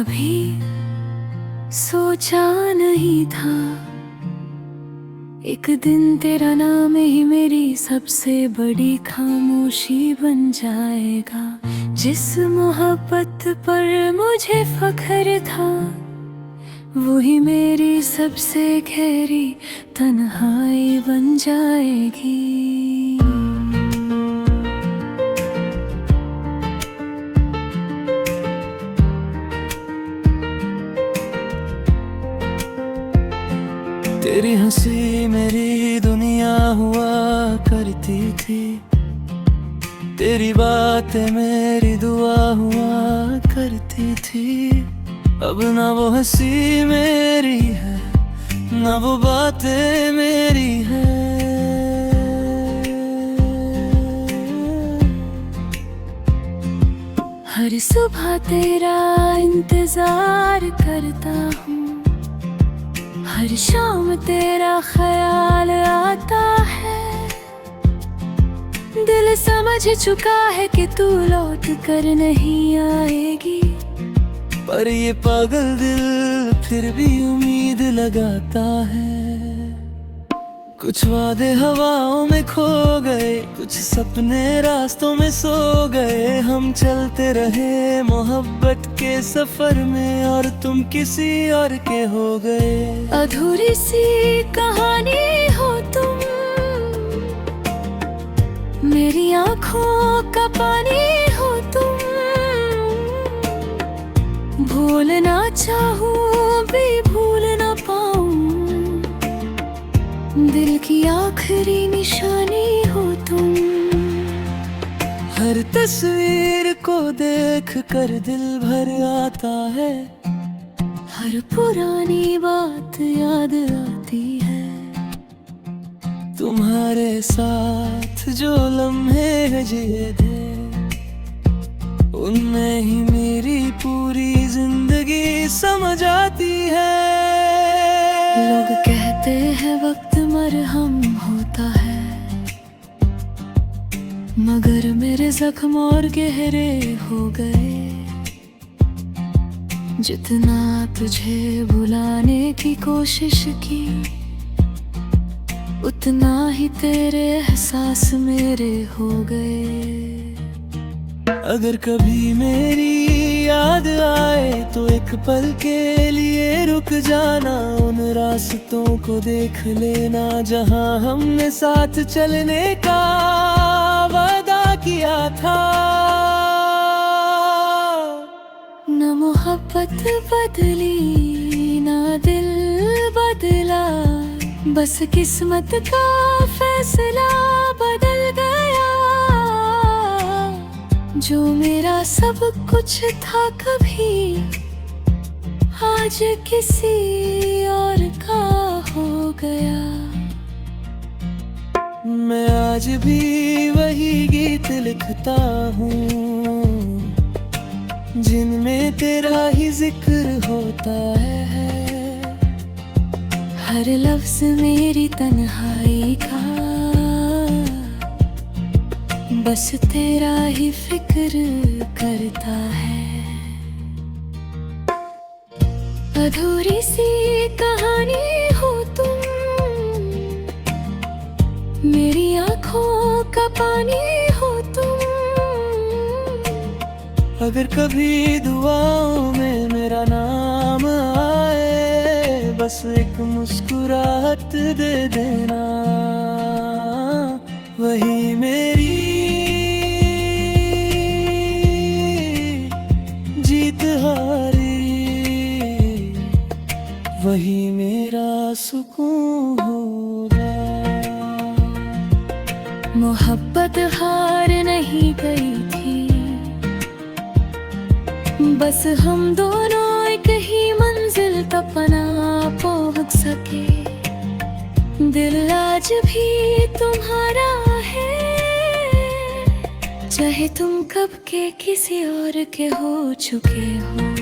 कभी सोचा नहीं था एक दिन तेरा नाम ही मेरी सबसे बड़ी खामोशी बन जाएगा। जिस मोहब्बत पर मुझे फख्र था वही मेरी सबसे गहरी तन्हाई बन जाएगी। तेरी हंसी मेरी दुनिया हुआ करती थी, तेरी बातें मेरी दुआ हुआ करती थी। अब ना वो हंसी मेरी है ना वो बातें मेरी है। हर सुबह तेरा इंतजार करता हूँ, हर शाम तेरा ख्याल आता है। दिल समझ चुका है कि तू लौट कर नहीं आएगी, पर ये पागल दिल फिर भी उम्मीद लगाता है। कुछ वादे हवाओं में खो गए, कुछ सपने रास्तों में सो गए। हम चलते रहे मोहब्बत के सफर में और तुम किसी और के हो गए। अधूरी सी कहानी हो तुम, मेरी आँखों का पानी हो तुम। भूलना चाहूं भी भूल ना पाऊं, दिल की आखिरी निशानी हो तुम। हर तस्वीर को देख कर दिल भर आता है, हर पुरानी बात याद आती है। तुम्हारे साथ जो लम्हे जिए थे उनमें ही मेरी पूरी जिंदगी समझ आती है। लोग कहते हैं वक्त मरहम होता है, मगर मेरे जख्म और गहरे हो गए। जितना तुझे भुलाने की कोशिश की उतना ही तेरे एहसास मेरे हो गए। अगर कभी मेरी याद आए तो एक पल के लिए रुक जाना, उन रास्तों को देख लेना जहां हमने साथ चलने का वादा किया था। न मोहब्बत बदली ना दिल बदला, बस किस्मत का फैसला बदल गया। जो मेरा सब कुछ था कभी आज किसी और का हो गया। मैं आज भी वही गीत लिखता हूँ जिनमें तेरा ही जिक्र होता है। हर लफ्ज मेरी तन्हाई का बस तेरा ही फिक्र करता है। अधूरी सी कहानी हो तुम, मेरी आँखों का पानी हो तुम। अगर कभी दुआओं में मेरा नाम आए बस एक मुस्कुराहट दे देना, वही मेरी जीत हारी, वही मेरा सुकून होगा। मोहब्बत हार नहीं गई थी, बस हम दोनों एक ही मंजिल तक ना पहुंच सके। दिल आज भी तुम्हारा है, चाहे तुम कब के किसी और के हो चुके हो।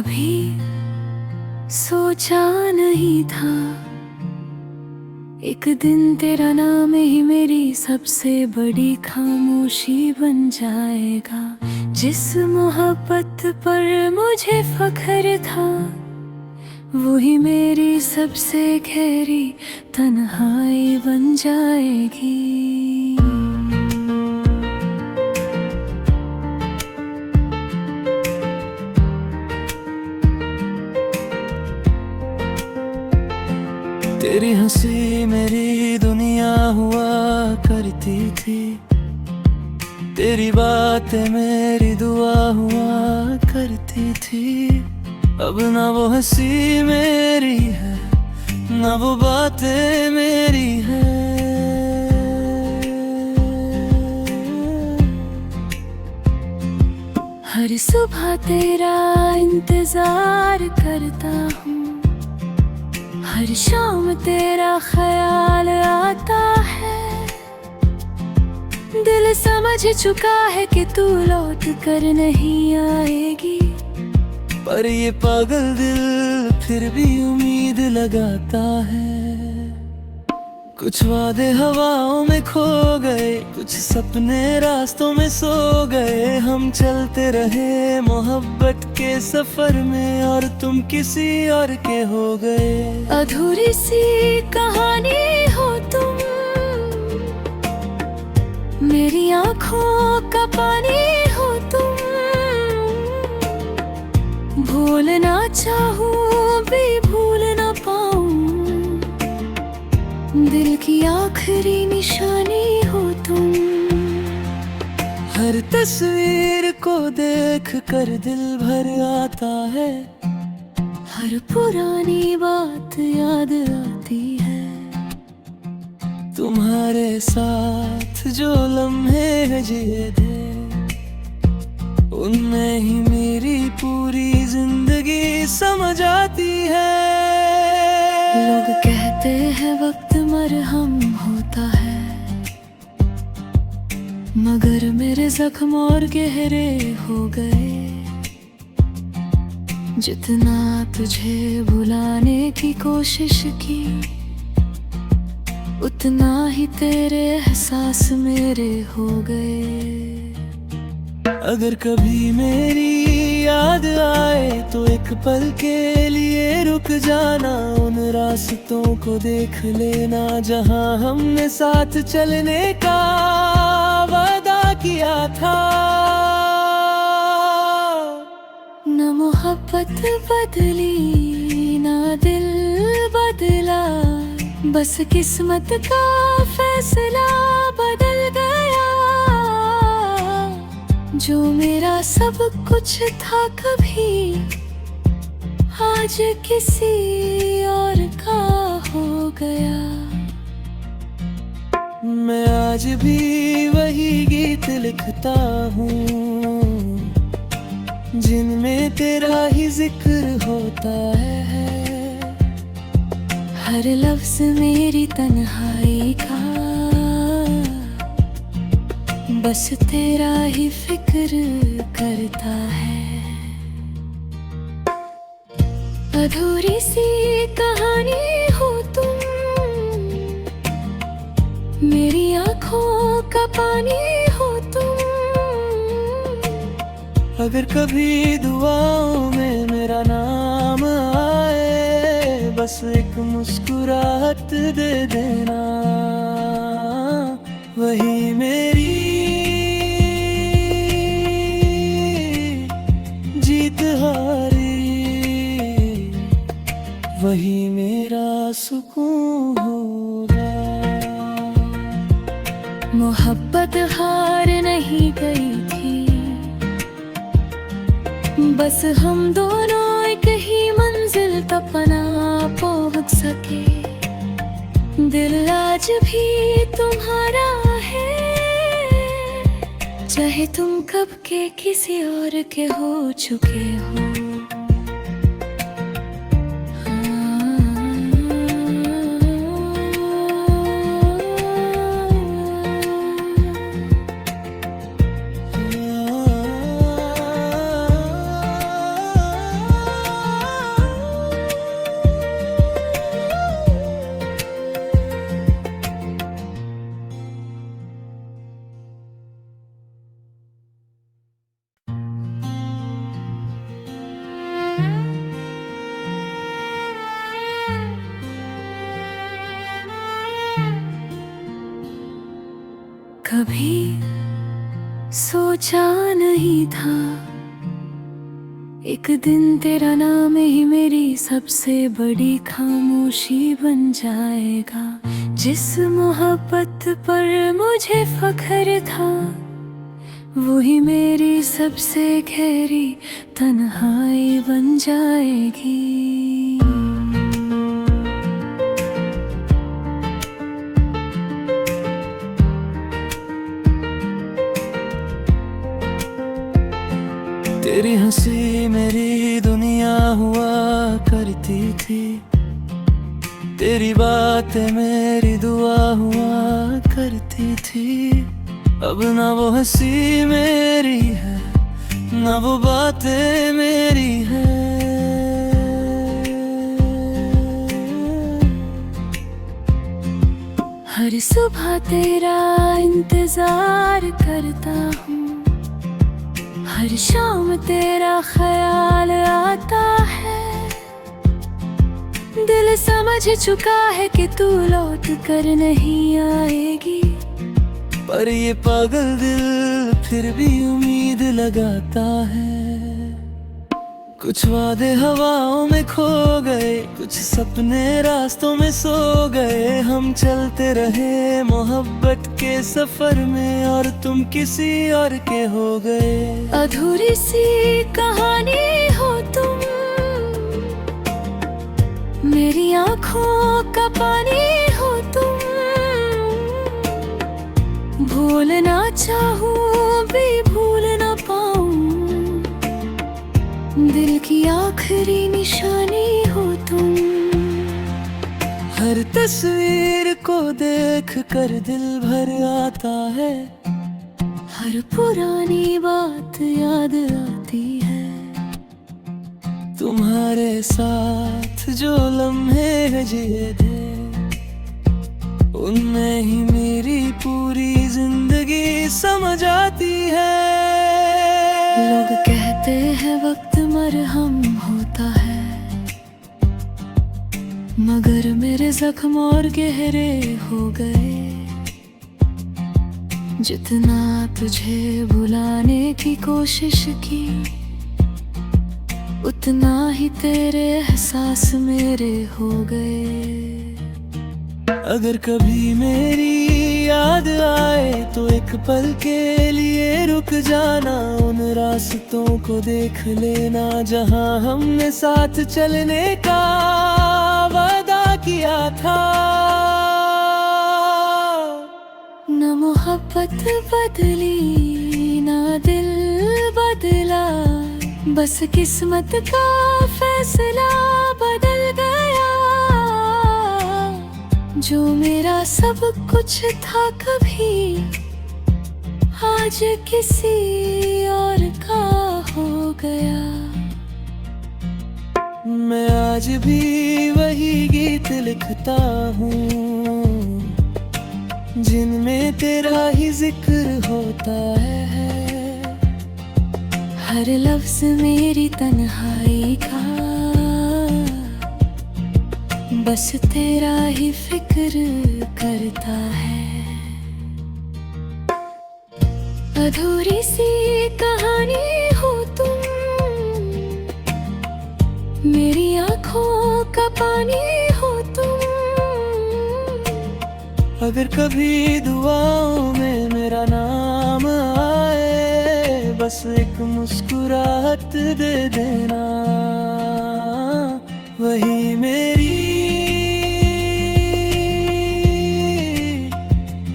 कभी सोचा नहीं था एक दिन तेरा नाम ही मेरी सबसे बड़ी खामोशी बन जाएगा। जिस मोहब्बत पर मुझे फख्र था वही मेरी सबसे गहरी तन्हाई बन जाएगी। तेरी हंसी मेरी दुनिया हुआ करती थी, तेरी बातें मेरी दुआ हुआ करती थी। अब ना वो हंसी मेरी है ना वो बातें मेरी है। हर सुबह तेरा इंतजार करता हूँ, हर शाम तेरा ख्याल आता है। दिल समझ चुका है कि तू लौट कर नहीं आएगी, पर ये पागल दिल फिर भी उम्मीद लगाता है। कुछ वादे हवाओं में खो गए, कुछ सपने रास्तों में सो गए। हम चलते रहे मोहब्बत के सफर में और तुम किसी और के हो गए। अधूरी सी कहानी हो तुम, मेरी आँखों का पानी हो तुम। भूलना चाहूं भी भूल ना पाऊं, दिल की आखिरी निशानी हो तुम। हर तस्वीर को देख कर दिल भर आता है, हर पुरानी बात याद आती है। तुम्हारे साथ जो लम्हे जिए थे उनमें ही मेरी पूरी जिंदगी समझ आती है। लोग कहते हैं वक्त मरहम होता है, मगर मेरे जख्म और गहरे हो गए। जितना तुझे भुलाने की कोशिश की उतना ही तेरे एहसास मेरे हो गए। अगर कभी मेरी याद आए तो एक पल के लिए रुक जाना, उन रास्तों को देख लेना जहां हमने साथ चलने का वादा किया था। न मोहब्बत बदली ना दिल बदला, बस किस्मत का फैसला बदल गया। जो मेरा सब कुछ था कभी आज किसी और का हो गया। मैं आज भी वही गीत लिखता हूँ जिनमें तेरा ही जिक्र होता है। हर लफ्ज मेरी तन्हाई का बस तेरा ही फिक्र करता है। अधूरी सी कहानी हो तुम, मेरी आँखों का पानी हो तुम। अगर कभी दुआओं में मेरा नाम आए बस एक मुस्कुराहट दे देना, वही मेरी जीत हारी, वही मेरा सुकून होगा। मोहब्बत हार नहीं गई थी, बस हम दोनों एक ही मंजिल तक ना पहुंच सके। दिल आज भी तुम्हारा है, चाहे तुम कब के किसी और के हो चुके हो। सोचा नहीं था एक दिन तेरा नाम ही मेरी सबसे बड़ी खामोशी बन जाएगा। जिस मोहब्बत पर मुझे फख्र था वही मेरी सबसे गहरी तन्हाई बन जाएगी। तेरी हंसी मेरी दुनिया हुआ करती थी, तेरी बातें मेरी दुआ हुआ करती थी। अब ना वो हंसी मेरी है ना वो बातें मेरी है। हर सुबह तेरा इंतजार करता हूँ, हर शाम तेरा ख्याल आता है। दिल समझ चुका है कि तू लौट कर नहीं आएगी, पर ये पागल दिल फिर भी उम्मीद लगाता है। कुछ वादे हवाओं में खो गए, कुछ सपने रास्तों में सो गए। हम चलते रहे मोहब्बत के सफर में और तुम किसी और के हो गए। अधूरी सी कहानी हो तुम, मेरी आँखों का पानी हो तुम। भूलना चाहूं भी भूल ना पाऊं, दिल की आखिरी निशानी हो तुम। हर तस्वीर को देख कर दिल भर आता है, हर पुरानी बात याद आती है। तुम्हारे साथ जो लम्हे जिए थे उनमें ही मेरी पूरी जिंदगी समझ आती है। लोग कहते हैं वक्त मरहम होता है, मगर मेरे जख्म और गहरे हो गए। जितना तुझे भुलाने की कोशिश की उतना ही तेरे एहसास मेरे हो गए। अगर कभी मेरी याद आए तो एक पल के लिए रुक जाना, उन रास्तों को देख लेना जहां हमने साथ चलने का वादा किया था। न मोहब्बत बदली ना दिल बदला, बस किस्मत का फैसला बदल गया। जो मेरा सब कुछ था कभी आज किसी और का हो गया। मैं आज भी वही गीत लिखता हूँ जिनमें तेरा ही जिक्र होता है। हर लफ्ज मेरी तन्हाई का बस तेरा ही फिक्र करता है। अधूरी सी कहानी हो तुम, मेरी आँखों का पानी हो तुम। अगर कभी दुआओं में मेरा नाम आए बस एक मुस्कुराहट दे देना, वही मेरी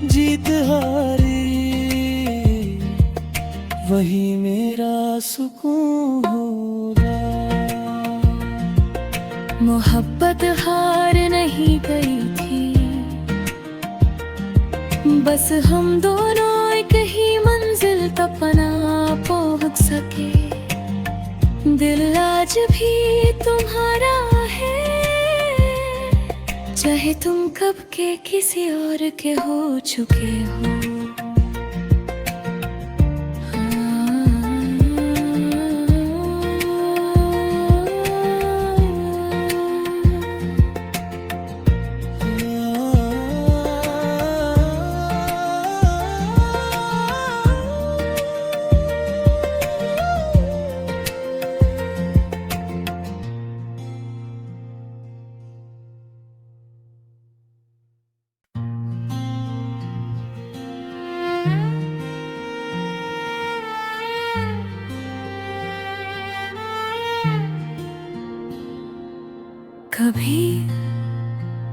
जीत हारी, वही मेरा सुकून होगा। मोहब्बत हार नहीं गई थी, बस हम दोनों एक ही मंजिल तक ना पहुंच सके। दिल आज भी तुम्हारा है, चाहे तुम कब के किसी और के हो चुके हो। कभी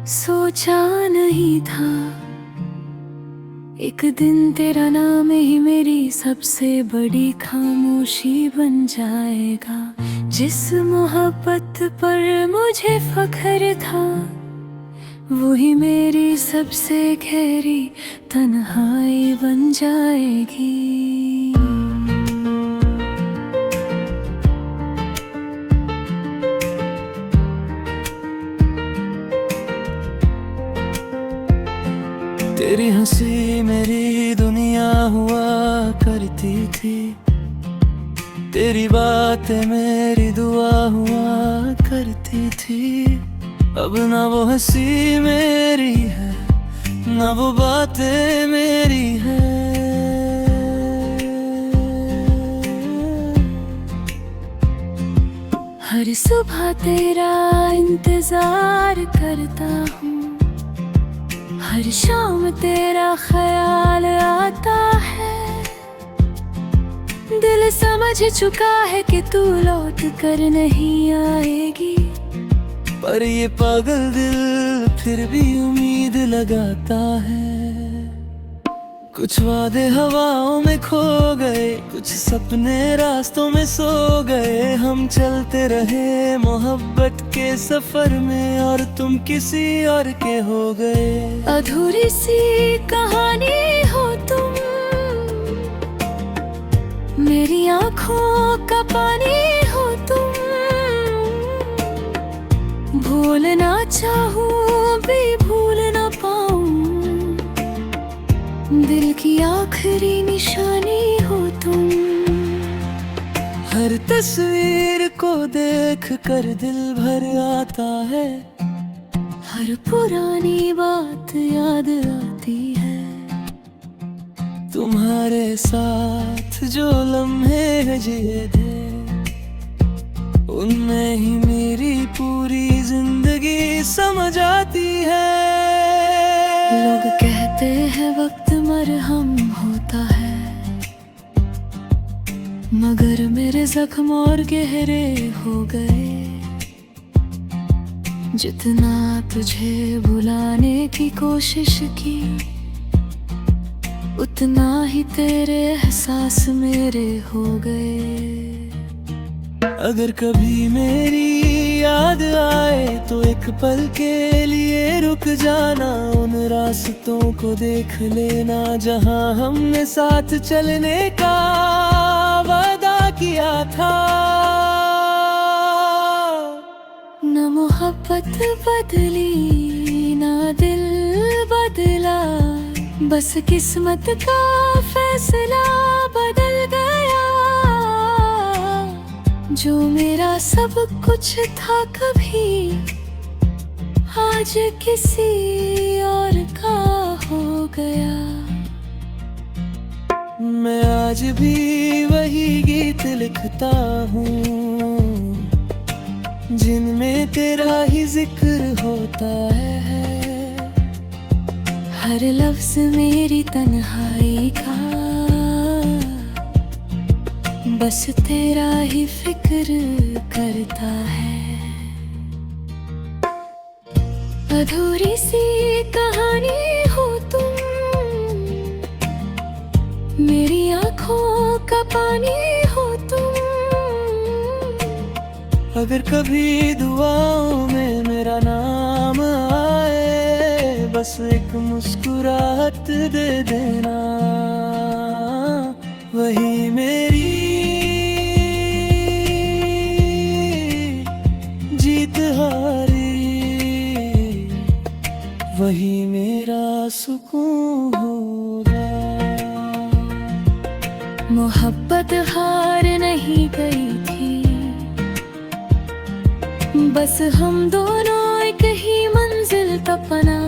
सोचा नहीं था एक दिन तेरा नाम ही मेरी सबसे बड़ी खामोशी बन जाएगा। जिस मोहब्बत पर मुझे फख्र था वही मेरी सबसे गहरी तन्हाई बन जाएगी। तेरी हंसी मेरी दुनिया हुआ करती थी, तेरी बातें मेरी दुआ हुआ करती थी। अब ना वो हंसी मेरी है ना वो बातें मेरी है। हर सुबह तेरा इंतजार करता हूँ, हर शाम तेरा ख्याल आता है। दिल समझ चुका है कि तू लौट कर नहीं आएगी, पर ये पागल दिल फिर भी उम्मीद लगाता है। कुछ वादे हवाओं में खो गए, कुछ सपने रास्तों में सो गए। हम चलते रहे मोहब्बत के सफर में और तुम किसी और के हो गए। अधूरी सी कहानी हो तुम, मेरी आँखों का पानी हो तुम। भूलना चाहूं भी भूल ना पाऊं, दिल की आखिरी निशानी हो तुम। हर तस्वीर को देख कर दिल भर आता है, हर पुरानी बात याद आती है। तुम्हारे साथ जो लम्हे जिए थे उनमें ही मेरी पूरी जिंदगी समझ आती है। लोग कहते हैं वक्त मरहम होता है, मगर मेरे जख्म और गहरे हो गए। जितना तुझे भुलाने की कोशिश की उतना ही तेरे एहसास मेरे हो गए। अगर कभी मेरी याद आए तो एक पल के लिए रुक जाना, उन रास्तों को देख लेना जहां हमने साथ चलने का वादा किया था। न मोहब्बत बदली ना दिल बदला, बस किस्मत का फैसला बदल गया। जो मेरा सब कुछ था कभी आज किसी और का हो गया। मैं आज भी वही गीत लिखता हूँ जिनमें तेरा ही जिक्र होता है। हर लफ्ज मेरी तन्हाई का बस तेरा ही फिक्र करता है। अधूरी सी कहानी हो तुम, मेरी आँखों का पानी हो तुम। अगर कभी दुआओं में मेरा नाम आए बस एक मुस्कुराहट दे देना, वही मेरी जीत हारी, वही मेरा सुकून होगा। मोहब्बत हार नहीं गई थी, बस हम दोनों एक ही मंजिल तक ना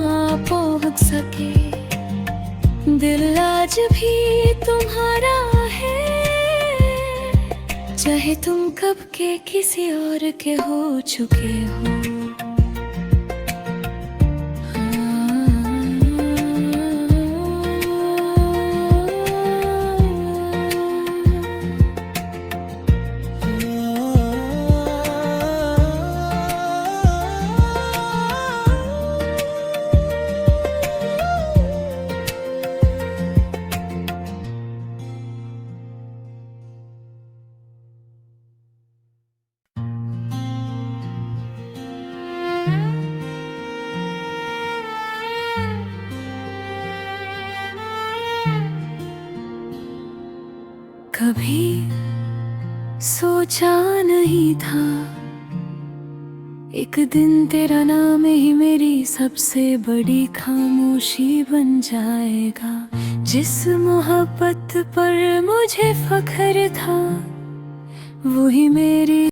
पहुंच सके। दिल आज भी तुम्हारा है, चाहे तुम कब के किसी और के हो चुके हो। कभी सोचा नहीं था एक दिन तेरा नाम ही मेरी सबसे बड़ी खामोशी बन जाएगा। जिस मोहब्बत पर मुझे फख्र था वही मेरी